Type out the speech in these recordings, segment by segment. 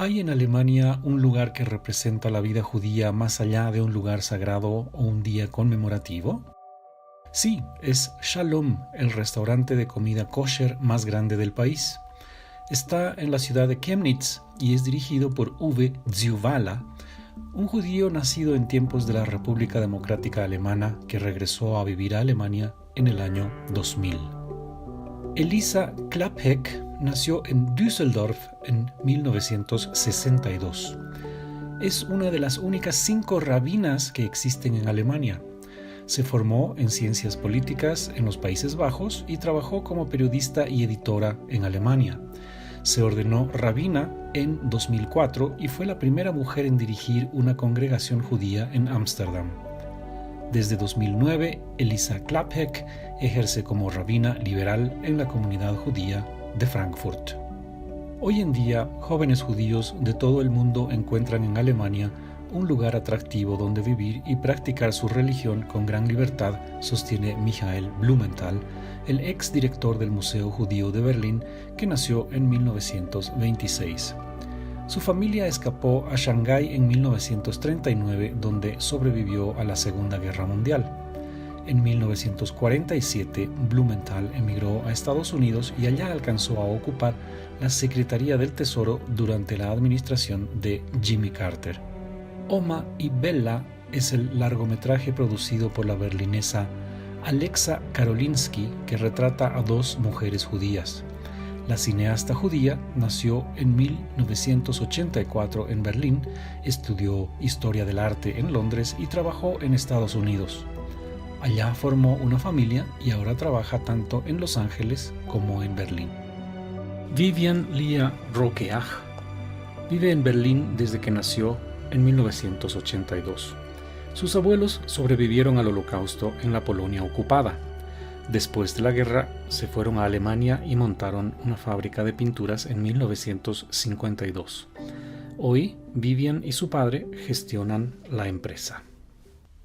¿Hay en Alemania un lugar que representa la vida judía más allá de un lugar sagrado o un día conmemorativo? Sí, es Shalom, el restaurante de comida kosher más grande del país. Está en la ciudad de Chemnitz y es dirigido por Uwe Dziuwala, un judío nacido en tiempos de la República Democrática Alemana que regresó a vivir a Alemania en el año 2000. Elisa Klapheck nació en Düsseldorf en 1962. Es una de las únicas 5 rabinas que existen en Alemania. Se formó en ciencias políticas en los Países Bajos y trabajó como periodista y editora en Alemania. Se ordenó rabina en 2004 y fue la primera mujer en dirigir una congregación judía en Ámsterdam. Desde 2009, Elisa Klapheck ejerce como rabina liberal en la comunidad judía de Frankfurt. Hoy en día, jóvenes judíos de todo el mundo encuentran en Alemania un lugar atractivo donde vivir y practicar su religión con gran libertad, sostiene Michael Blumenthal, el exdirector del Museo Judío de Berlín, que nació en 1926. Su familia escapó a Shanghái en 1939, donde sobrevivió a la Segunda Guerra Mundial. En 1947, Blumenthal emigró a Estados Unidos y allá alcanzó a ocupar la Secretaría del Tesoro durante la administración de Jimmy Carter. Oma y Bella es el largometraje producido por la berlinesa Alexa Karolinsky que retrata a 2 mujeres judías. La cineasta judía nació en 1984 en Berlín, estudió Historia del Arte en Londres y trabajó en Estados Unidos. Allá formó una familia y ahora trabaja tanto en Los Ángeles como en Berlín. Vivian Lia Rokeach vive en Berlín desde que nació en 1982. Sus abuelos sobrevivieron al Holocausto en la Polonia ocupada. Después de la guerra, se fueron a Alemania y montaron una fábrica de pinturas en 1952. Hoy, Vivian y su padre gestionan la empresa.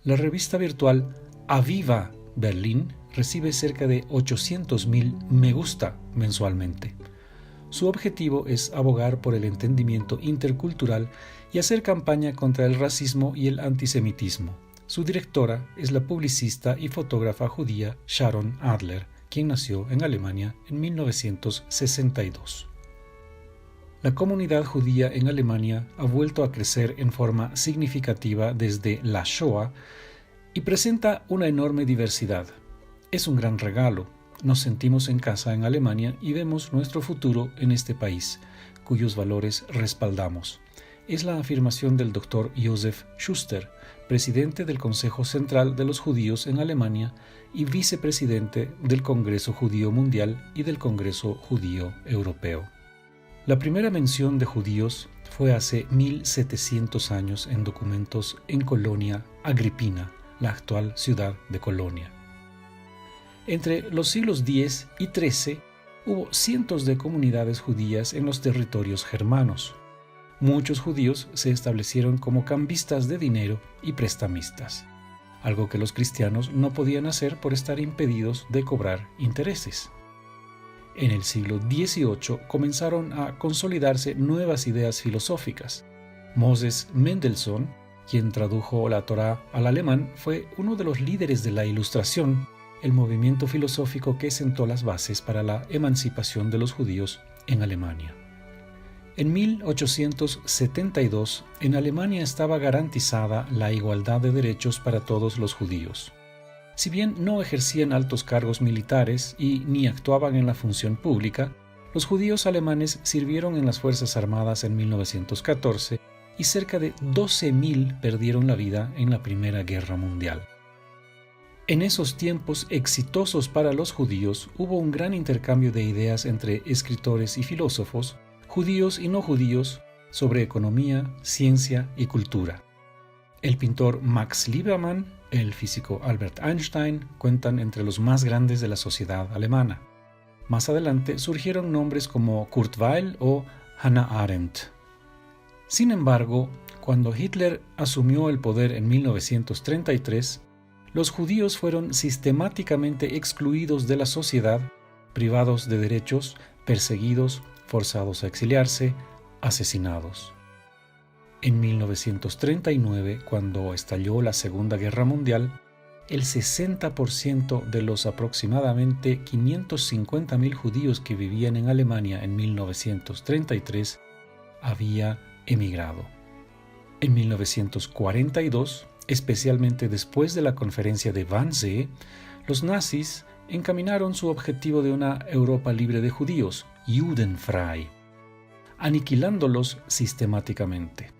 La revista virtual Aviva Berlín recibe cerca de 800.000 me gusta mensualmente. Su objetivo es abogar por el entendimiento intercultural y hacer campaña contra el racismo y el antisemitismo. Su directora es la publicista y fotógrafa judía Sharon Adler, quien nació en Alemania en 1962. La comunidad judía en Alemania ha vuelto a crecer en forma significativa desde la Shoah y presenta una enorme diversidad. Es un gran regalo. Nos sentimos en casa en Alemania y vemos nuestro futuro en este país, cuyos valores respaldamos. Es la afirmación del Dr. Josef Schuster, presidente del Consejo Central de los Judíos en Alemania y vicepresidente del Congreso Judío Mundial y del Congreso Judío Europeo. La primera mención de judíos fue hace 1700 años en documentos en Colonia Agripina, la actual ciudad de Colonia. Entre los siglos X y XIII hubo cientos de comunidades judías en los territorios germanos. Muchos judíos se establecieron como cambistas de dinero y prestamistas, algo que los cristianos no podían hacer por estar impedidos de cobrar intereses. En el siglo XVIII comenzaron a consolidarse nuevas ideas filosóficas. Moses Mendelssohn, quien tradujo la Torá al alemán, fue uno de los líderes de la Ilustración, el movimiento filosófico que sentó las bases para la emancipación de los judíos en Alemania. En 1872, en Alemania estaba garantizada la igualdad de derechos para todos los judíos. Si bien no ejercían altos cargos militares y ni actuaban en la función pública, los judíos alemanes sirvieron en las Fuerzas Armadas en 1914 y cerca de 12.000 perdieron la vida en la Primera Guerra Mundial. En esos tiempos exitosos para los judíos hubo un gran intercambio de ideas entre escritores y filósofos, judíos y no judíos, sobre economía, ciencia y cultura. El pintor Max Liebermann, el físico Albert Einstein cuentan entre los más grandes de la sociedad alemana. Más adelante surgieron nombres como Kurt Weill o Hannah Arendt. Sin embargo, cuando Hitler asumió el poder en 1933, los judíos fueron sistemáticamente excluidos de la sociedad, privados de derechos, perseguidos, forzados a exiliarse, asesinados. En 1939, cuando estalló la Segunda Guerra Mundial, el 60% de los aproximadamente 550.000 judíos que vivían en Alemania en 1933 había emigrado. En 1942, especialmente después de la conferencia de Wannsee, los nazis encaminaron su objetivo de una Europa libre de judíos, Judenfrei, aniquilándolos sistemáticamente.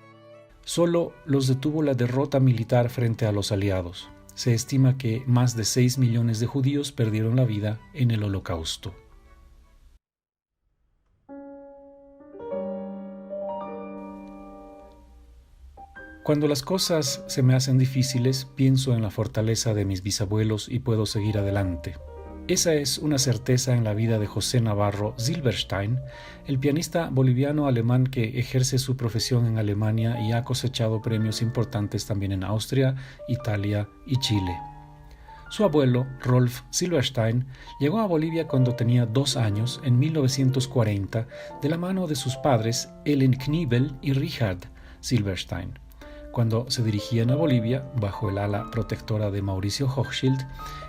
Solo los detuvo la derrota militar frente a los aliados. Se estima que más de 6 millones de judíos perdieron la vida en el Holocausto. Cuando las cosas se me hacen difíciles, pienso en la fortaleza de mis bisabuelos y puedo seguir adelante. Esa es una certeza en la vida de José Navarro Silberstein, el pianista boliviano-alemán que ejerce su profesión en Alemania y ha cosechado premios importantes también en Austria, Italia y Chile. Su abuelo, Rolf Silberstein, llegó a Bolivia cuando tenía 2 años, en 1940, de la mano de sus padres, Ellen Knibel y Richard Silberstein. Cuando se dirigían a Bolivia, bajo el ala protectora de Mauricio Hochschild,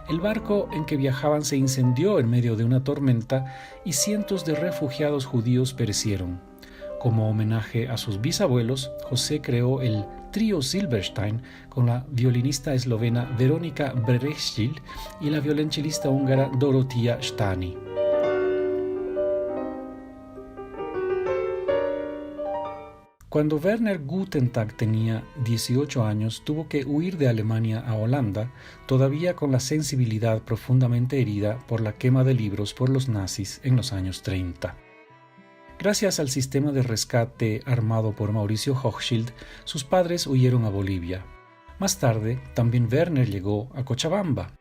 el barco en que viajaban se incendió en medio de una tormenta y cientos de refugiados judíos perecieron. Como homenaje a sus bisabuelos, José creó el Trío Silberstein con la violinista eslovena Veronika Brejcil y la violonchelista húngara Dorothea Stani. Cuando Werner Gutentag tenía 18 años, tuvo que huir de Alemania a Holanda, todavía con la sensibilidad profundamente herida por la quema de libros por los nazis en los años 30. Gracias al sistema de rescate armado por Mauricio Hochschild, sus padres huyeron a Bolivia. Más tarde, también Werner llegó a Cochabamba.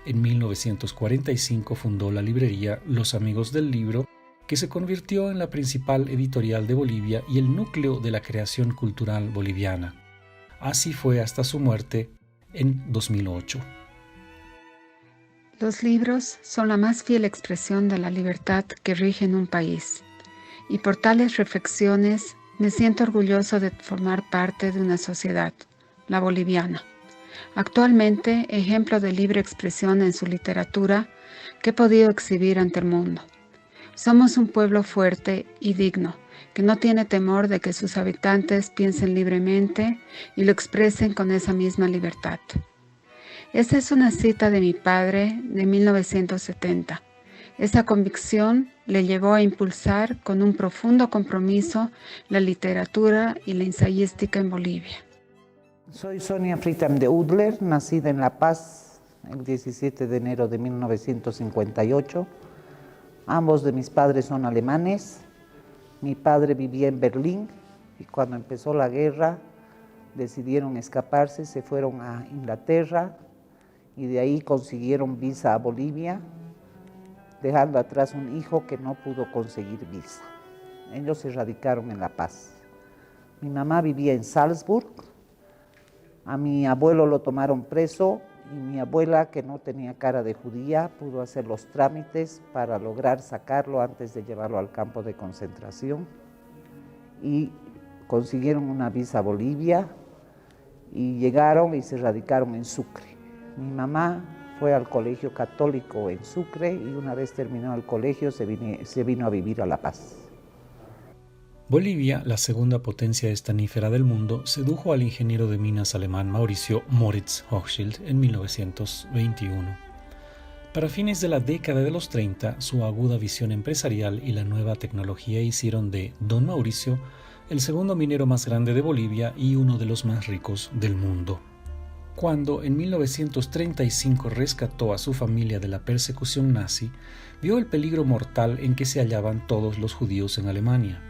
En 1945 fundó la librería Los Amigos del Libro, que se convirtió en la principal editorial de Bolivia y el núcleo de la creación cultural boliviana. Así fue hasta su muerte en 2008. Los libros son la más fiel expresión de la libertad que rige en un país, y por tales reflexiones me siento orgulloso de formar parte de una sociedad, la boliviana, actualmente ejemplo de libre expresión en su literatura que he podido exhibir ante el mundo. Somos un pueblo fuerte y digno, que no tiene temor de que sus habitantes piensen libremente y lo expresen con esa misma libertad. Esta es una cita de mi padre de 1970. Esa convicción le llevó a impulsar con un profundo compromiso la literatura y la ensayística en Bolivia. Soy Sonia Fritam de Udler, nacida en La Paz el 17 de enero de 1958. Ambos de mis padres son alemanes. Mi padre vivía en Berlín y cuando empezó la guerra decidieron escaparse, se fueron a Inglaterra y de ahí consiguieron visa a Bolivia, dejando atrás un hijo que no pudo conseguir visa. Ellos se radicaron en La Paz. Mi mamá vivía en Salzburg. A mi abuelo lo tomaron preso y mi abuela, que no tenía cara de judía, pudo hacer los trámites para lograr sacarlo antes de llevarlo al campo de concentración y consiguieron una visa a Bolivia y llegaron y se radicaron en Sucre. Mi mamá fue al colegio católico en Sucre y una vez terminado el colegio se vino a vivir a La Paz. Bolivia, la segunda potencia estanífera del mundo, sedujo al ingeniero de minas alemán Mauricio Moritz Hochschild en 1921. Para fines de la década de los 30, su aguda visión empresarial y la nueva tecnología hicieron de Don Mauricio el segundo minero más grande de Bolivia y uno de los más ricos del mundo. Cuando en 1935 rescató a su familia de la persecución nazi, vio el peligro mortal en que se hallaban todos los judíos en Alemania.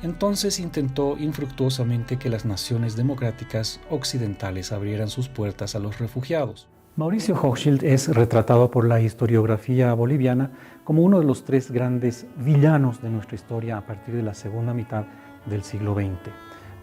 Entonces intentó infructuosamente que las naciones democráticas occidentales abrieran sus puertas a los refugiados. Mauricio Hochschild es retratado por la historiografía boliviana como uno de los 3 grandes villanos de nuestra historia a partir de la segunda mitad del siglo XX.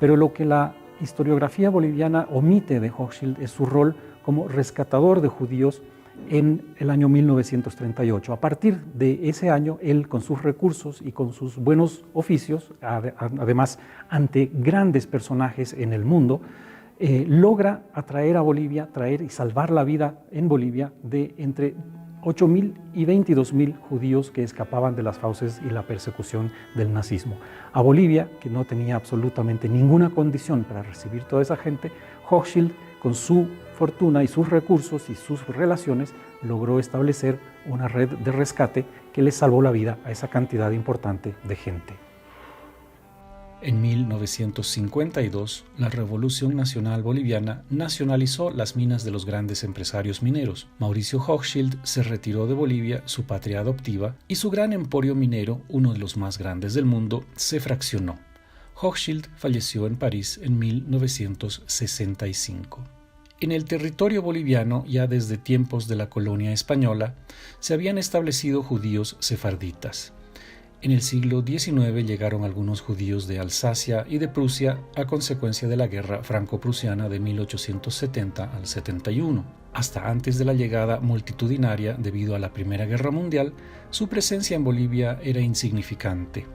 Pero lo que la historiografía boliviana omite de Hochschild es su rol como rescatador de judíos en el año 1938. A partir de ese año, él con sus recursos y con sus buenos oficios, además ante grandes personajes en el mundo, logra atraer a Bolivia, traer y salvar la vida en Bolivia de entre 8.000 y 22.000 judíos que escapaban de las fauces y la persecución del nazismo. A Bolivia, que no tenía absolutamente ninguna condición para recibir toda esa gente, Hochschild, con su fortuna y sus recursos y sus relaciones, logró establecer una red de rescate que les salvó la vida a esa cantidad importante de gente. En 1952, la Revolución Nacional Boliviana nacionalizó las minas de los grandes empresarios mineros. Mauricio Hochschild se retiró de Bolivia, su patria adoptiva, y su gran emporio minero, uno de los más grandes del mundo, se fraccionó. Hochschild falleció en París en 1965. En el territorio boliviano, ya desde tiempos de la colonia española, se habían establecido judíos sefarditas. En el siglo XIX llegaron algunos judíos de Alsacia y de Prusia a consecuencia de la guerra franco-prusiana de 1870 al 71. Hasta antes de la llegada multitudinaria debido a la Primera Guerra Mundial, su presencia en Bolivia era insignificante.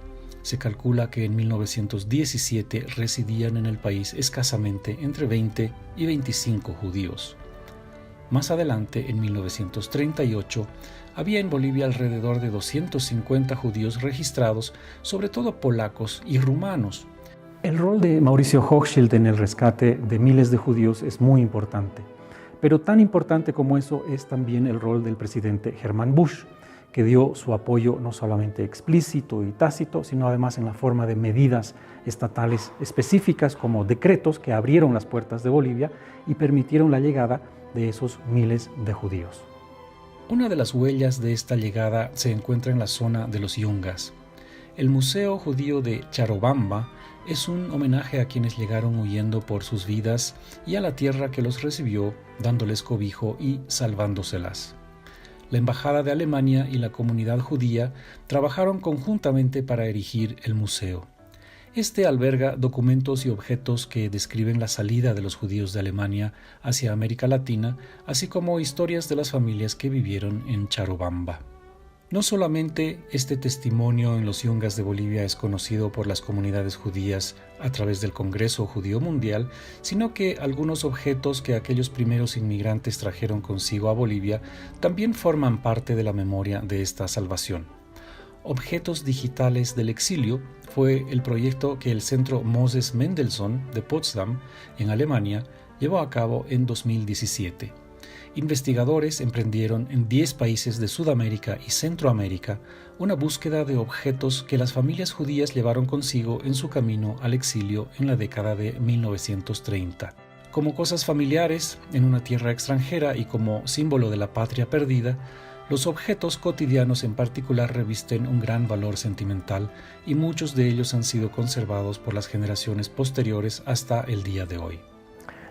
Se calcula que en 1917 residían en el país escasamente entre 20 y 25 judíos. Más adelante, en 1938, había en Bolivia alrededor de 250 judíos registrados, sobre todo polacos y rumanos. El rol de Mauricio Hochschild en el rescate de miles de judíos es muy importante, pero tan importante como eso es también el rol del presidente Hermann Busch, que dio su apoyo no solamente explícito y tácito, sino además en la forma de medidas estatales específicas como decretos que abrieron las puertas de Bolivia y permitieron la llegada de esos miles de judíos. Una de las huellas de esta llegada se encuentra en la zona de los Yungas. El Museo Judío de Charobamba es un homenaje a quienes llegaron huyendo por sus vidas y a la tierra que los recibió, dándoles cobijo y salvándoselas. La Embajada de Alemania y la comunidad judía trabajaron conjuntamente para erigir el museo. Este alberga documentos y objetos que describen la salida de los judíos de Alemania hacia América Latina, así como historias de las familias que vivieron en Charobamba. No solamente este testimonio en los Yungas de Bolivia es conocido por las comunidades judías a través del Congreso Judío Mundial, sino que algunos objetos que aquellos primeros inmigrantes trajeron consigo a Bolivia también forman parte de la memoria de esta salvación. Objetos digitales del exilio fue el proyecto que el Centro Moses Mendelssohn de Potsdam, en Alemania, llevó a cabo en 2017. Investigadores emprendieron en 10 países de Sudamérica y Centroamérica una búsqueda de objetos que las familias judías llevaron consigo en su camino al exilio en la década de 1930. Como cosas familiares en una tierra extranjera y como símbolo de la patria perdida, los objetos cotidianos en particular revisten un gran valor sentimental y muchos de ellos han sido conservados por las generaciones posteriores hasta el día de hoy.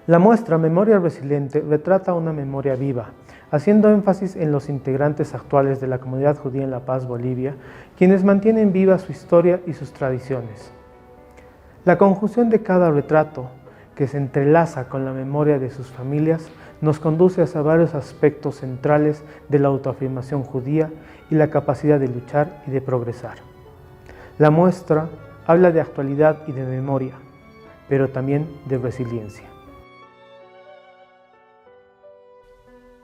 La muestra Memoria Resiliente retrata una memoria viva, haciendo énfasis en los integrantes actuales de la comunidad judía en La Paz, Bolivia, quienes mantienen viva su historia y sus tradiciones. La conjunción de cada retrato, que se entrelaza con la memoria de sus familias, nos conduce hacia varios aspectos centrales de la autoafirmación judía y la capacidad de luchar y de progresar. La muestra habla de actualidad y de memoria, pero también de resiliencia.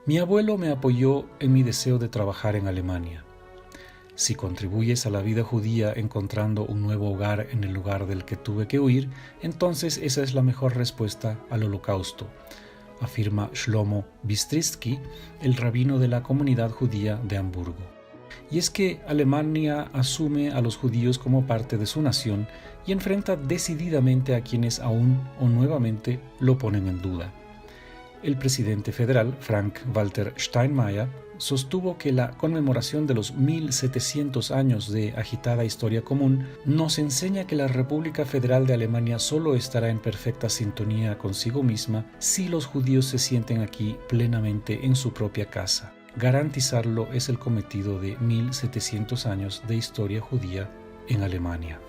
Mi abuelo me apoyó en mi deseo de trabajar en Alemania. Si contribuyes a la vida judía encontrando un nuevo hogar en el lugar del que tuve que huir, entonces esa es la mejor respuesta al Holocausto, afirma Shlomo Bistrisky, el rabino de la comunidad judía de Hamburgo. Y es que Alemania asume a los judíos como parte de su nación y enfrenta decididamente a quienes aún o nuevamente lo ponen en duda. El presidente federal, Frank-Walter Steinmeier, sostuvo que la conmemoración de los 1700 años de agitada historia común nos enseña que la República Federal de Alemania solo estará en perfecta sintonía consigo misma si los judíos se sienten aquí plenamente en su propia casa. Garantizarlo es el cometido de 1700 años de historia judía en Alemania.